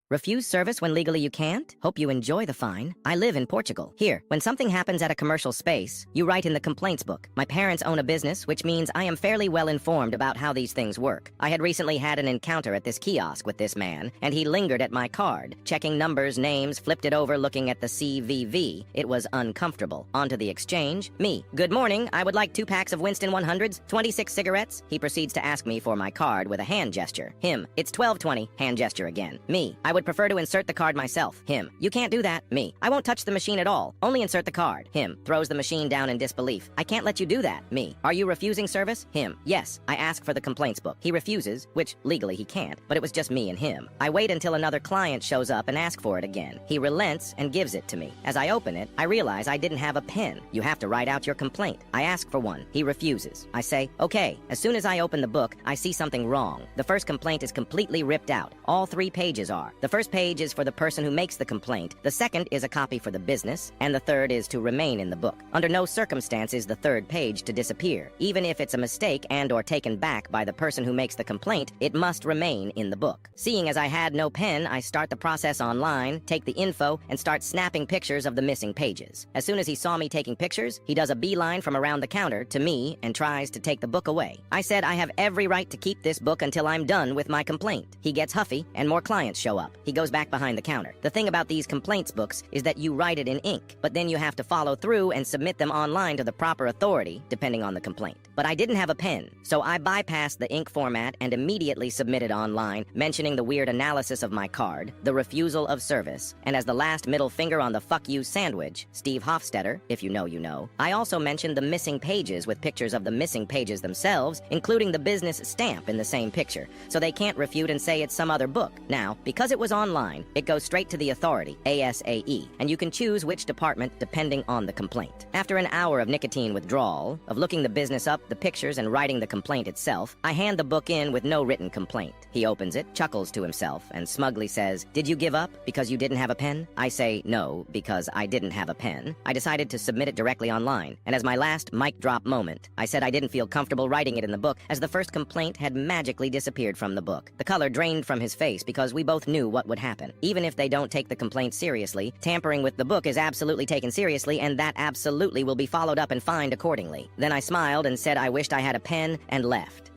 Refuse service when legally you can't? Hope you enjoy the fine. I live in Portugal. Here, when something happens at a commercial space, you write in the complaints book. My parents own a business, which means I am fairly well informed about how these things work. I had recently had an encounter at this kiosk with this man, and he lingered at my card, checking numbers, names, flipped it over, looking at the CVV. It was uncomfortable. On to the exchange. Me. Good morning. I would like 2 packs of Winston 100s, 26 cigarettes. He proceeds to ask me for my card with a hand gesture. Him. It's 12:20. Hand gesture again. Me. I would prefer to insert the card myself. Him. You can't do that. Me. I won't touch the machine at all. Only insert the card. Him. Throws the machine down in disbelief. I can't let you do that. Me. Are you refusing service? Him. Yes. I ask for the complaints book. He refuses, which legally he can't, but it was just me and him. I wait until another client shows up and ask for it again. He relents and gives it to me. As I open it, I realize I didn't have a pen. You have to write out your complaint. I ask for one. He refuses. I say, okay. As soon as I open the book, I see something wrong. The first complaint is completely ripped out. All 3 pages are. The first page is for the person who makes the complaint, the second is a copy for the business, and the third is to remain in the book. Under no circumstance is the third page to disappear. Even if it's a mistake and or taken back by the person who makes the complaint, it must remain in the book. Seeing as I had no pen, I start the process online, take the info, and start snapping pictures of the missing pages. As soon as he saw me taking pictures, he does a beeline from around the counter to me and tries to take the book away. I said I have every right to keep this book until I'm done with my complaint. He gets huffy, and more clients show up. He goes back behind the counter. The thing about these complaints books is that you write it in ink, but then you have to follow through and submit them online to the proper authority, depending on the complaint. But I didn't have a pen, so I bypassed the ink format and immediately submitted online, mentioning the weird analysis of my card, the refusal of service, and as the last middle finger on the fuck you sandwich, Steve Hofstetter, if you know, you know. I also mentioned the missing pages with pictures of the missing pages themselves, including the business stamp in the same picture, so they can't refute and say it's some other book. Now, because it was online, it goes straight to the authority, ASAE, and you can choose which department depending on the complaint. After an hour of nicotine withdrawal, of looking the business up, the pictures, and writing the complaint itself, I hand the book in with no written complaint. He opens it, chuckles to himself, and smugly says, "Did you give up because you didn't have a pen?" I say no, because I didn't have a pen. I decided to submit it directly online, and as my last mic drop moment, I said I didn't feel comfortable writing it in the book as the first complaint had magically disappeared from the book. The color drained from his face because we both knew what would happen. Even if they don't take the complaint seriously, tampering with the book is absolutely taken seriously, and that absolutely will be followed up and fined accordingly. Then I smiled and said I wished I had a pen and left.